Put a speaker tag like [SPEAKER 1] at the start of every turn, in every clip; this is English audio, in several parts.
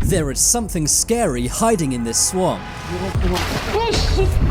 [SPEAKER 1] There is something scary hiding in this swamp.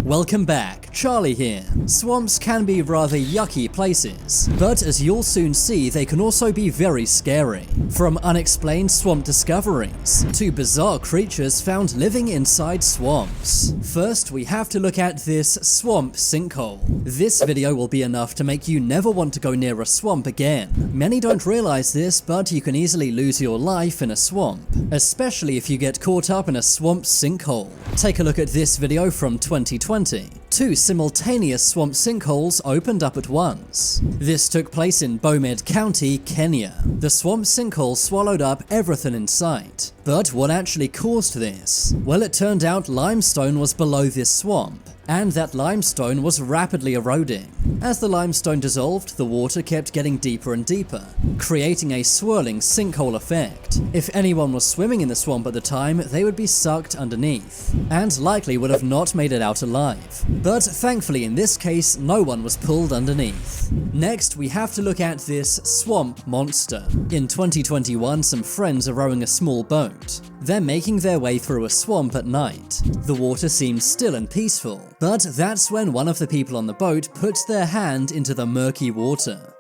[SPEAKER 1] Welcome back, Charlie here. Swamps can be rather yucky places, but as you'll soon see, they can also be very scary. From unexplained swamp discoveries to bizarre creatures found living inside swamps. First, we have to look at this swamp sinkhole. This video will be enough to make you never want to go near a swamp again. Many don't realize this, but you can easily lose your life in a swamp, especially if you get caught up in a swamp sinkhole. Take a look at this video from 2020. Two simultaneous swamp sinkholes opened up at once. This took place in Bomed County, Kenya. The swamp sinkhole swallowed up everything in sight. But what actually caused this? Well, it turned out limestone was below this swamp, and that limestone was rapidly eroding. As the limestone dissolved, the water kept getting deeper and deeper, creating a swirling sinkhole effect. If anyone was swimming in the swamp at the time, they would be sucked underneath, and likely would have not made it out alive. But thankfully in this case, no one was pulled underneath. Next, we have to look at this swamp monster. In 2021, some friends are rowing a small boat. They're making their way through a swamp at night. The water seems still and peaceful, but that's when one of the people on the boat puts their hand into the murky water.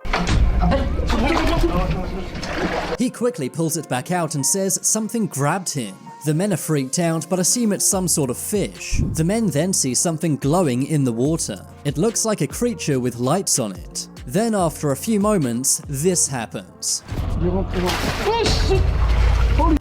[SPEAKER 1] He quickly pulls it back out and says something grabbed him. The men are freaked out but assume it's some sort of fish. The men then see something glowing in the water. It looks like a creature with lights on it. Then after a few moments, this happens.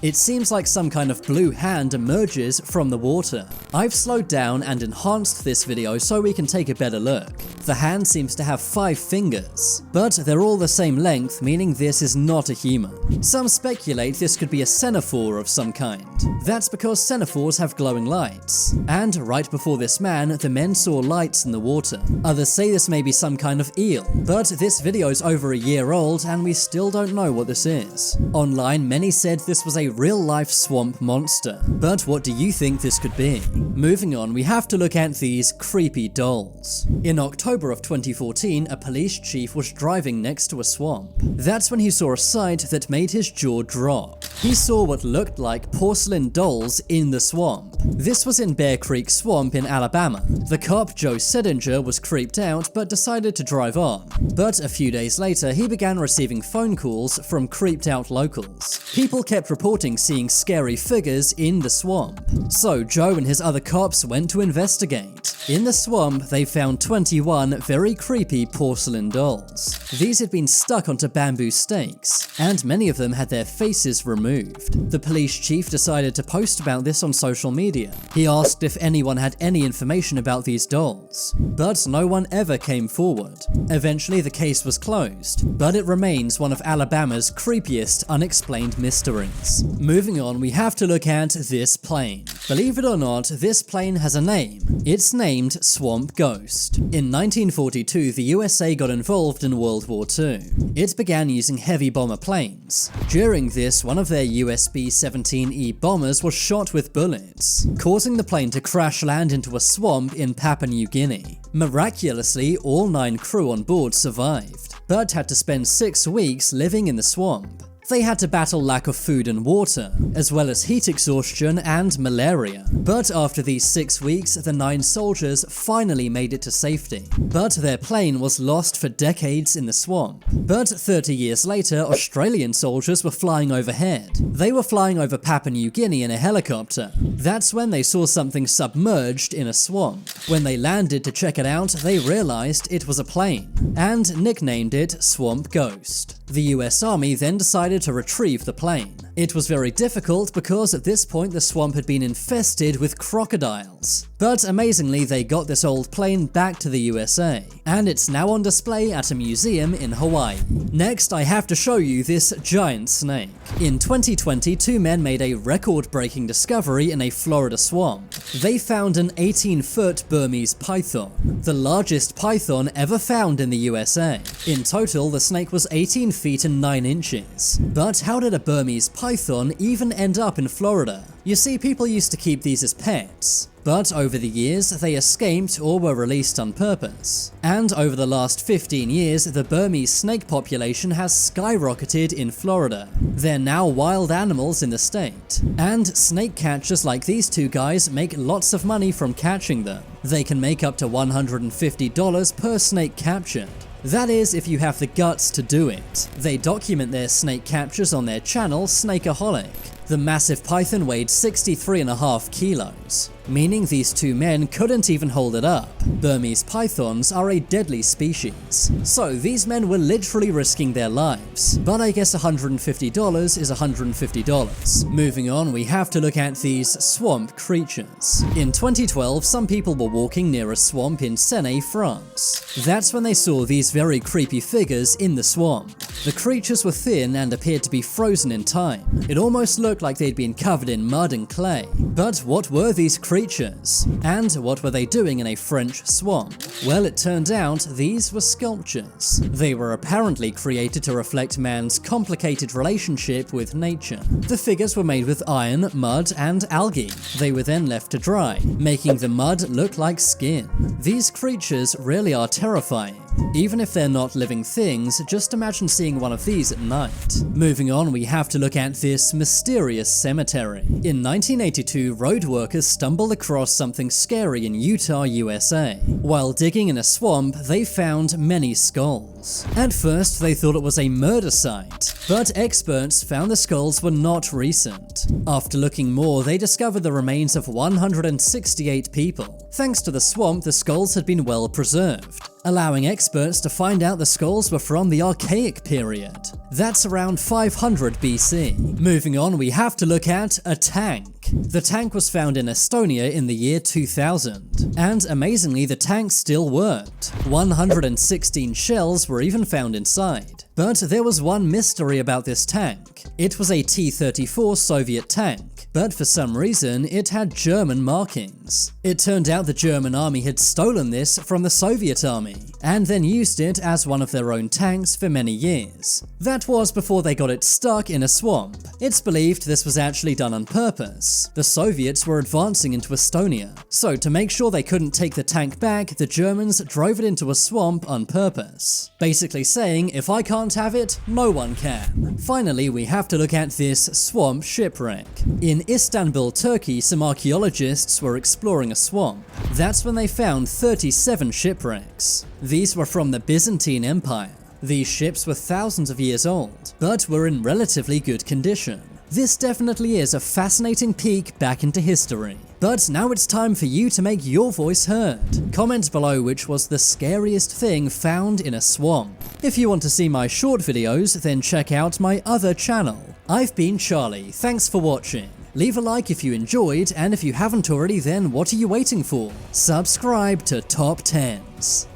[SPEAKER 1] It seems like some kind of blue hand emerges from the water. I've slowed down and enhanced this video so we can take a better look. The hand seems to have 5 fingers, but they're all the same length, meaning this is not a human. Some speculate this could be a cenophore of some kind. That's because cenophores have glowing lights, and right before this man, the men saw lights in the water. Others say this may be some kind of eel, but this video is over a year old and we still don't know what this is. Online, many said this was a real-life swamp monster, but what do you think this could be? Moving on, we have to look at these creepy dolls. In October of 2014, a police chief was driving next to a swamp. That's when he saw a sight that made his jaw drop. He saw what looked like porcelain dolls in the swamp. This was in Bear Creek Swamp in Alabama. The cop, Joe Sedinger, was creeped out but decided to drive on. But a few days later, he began receiving phone calls from creeped out locals. People kept reporting seeing scary figures in the swamp. So Joe and his other cops went to investigate. In the swamp, they found 21 very creepy porcelain dolls. These had been stuck onto bamboo stakes, and many of them had their faces removed. The police chief decided to post about this on social media. He asked if anyone had any information about these dolls, but no one ever came forward. Eventually, the case was closed, but it remains one of Alabama's creepiest unexplained mysteries. Moving on, we have to look at this plane. Believe it or not, this plane has a name. It's named Swamp Ghost. In 1942, the USA got involved in World War II. It began using heavy bomber planes. During this, one of their USB-17E bombers was shot with bullets, causing the plane to crash land into a swamp in Papua New Guinea. Miraculously, all 9 crew on board survived, but had to spend 6 weeks living in the swamp. They had to battle lack of food and water, as well as heat exhaustion and malaria. But after these 6 weeks, the 9 soldiers finally made it to safety. But their plane was lost for decades in the swamp. But 30 years later, Australian soldiers were flying overhead. They were flying over Papua New Guinea in a helicopter. That's when they saw something submerged in a swamp. When they landed to check it out, they realized it was a plane, and nicknamed it Swamp Ghost. The US Army then decided to retrieve the plane. It was very difficult because at this point the swamp had been infested with crocodiles. But amazingly, they got this old plane back to the USA, and it's now on display at a museum in Hawaii. Next, I have to show you this giant snake. In 2020, 2 men made a record-breaking discovery in a Florida swamp. They found an 18-foot Burmese python, the largest python ever found in the USA. In total, the snake was 18 feet and 9 inches. But how did a Burmese python python even end up in Florida? You see, people used to keep these as pets, but over the years they escaped or were released on purpose. And over the last 15 years, the Burmese snake population has skyrocketed in Florida. They're now wild animals in the state, and snake catchers like these two guys make lots of money from catching them. They can make up to $150 per snake captured. That is, if you have the guts to do it. They document their snake captures on their channel, Snakeaholic. The massive python weighed 63.5 kilos, meaning these two men couldn't even hold it up. Burmese pythons are a deadly species, so these men were literally risking their lives. But I guess $150 is $150. Moving on, we have to look at these swamp creatures. In 2012, some people were walking near a swamp in Seney, France. That's when they saw these very creepy figures in the swamp. The creatures were thin and appeared to be frozen in time. It almost looked like they'd been covered in mud and clay. But what were these creatures? And what were they doing in a French swamp? Well, it turned out these were sculptures. They were apparently created to reflect man's complicated relationship with nature. The figures were made with iron, mud, and algae. They were then left to dry, making the mud look like skin. These creatures really are terrifying. Even if they're not living things, just imagine seeing one of these at night. Moving on, we have to look at this mysterious cemetery. In 1982, road workers stumbled across something scary in Utah, USA. While digging in a swamp, they found many skulls. At first, they thought it was a murder site, but experts found the skulls were not recent. After looking more, they discovered the remains of 168 people. Thanks to the swamp, the skulls had been well preserved, allowing experts to find out the skulls were from the Archaic period. That's around 500 BC. Moving on, we have to look at a tank. The tank was found in Estonia in the year 2000, and amazingly the tank still worked. 116 shells were even found inside. But there was one mystery about this tank. It was a T-34 Soviet tank, but for some reason it had German markings. It turned out the German army had stolen this from the Soviet army, and then used it as one of their own tanks for many years. That was before they got it stuck in a swamp. It's believed this was actually done on purpose. The Soviets were advancing into Estonia, so to make sure they couldn't take the tank back, the Germans drove it into a swamp on purpose. Basically saying, if I can't have it, no one can. Finally, we have to look at this swamp shipwreck. In Istanbul, Turkey, some archaeologists were exploring a swamp. That's when they found 37 shipwrecks. These were from the Byzantine Empire. These ships were thousands of years old, but were in relatively good condition. This definitely is a fascinating peek back into history. But now it's time for you to make your voice heard. Comment below which was the scariest thing found in a swamp. If you want to see my short videos, then check out my other channel. I've been Charlie, thanks for watching. Leave a like if you enjoyed, and if you haven't already, then what are you waiting for? Subscribe to Top 10s.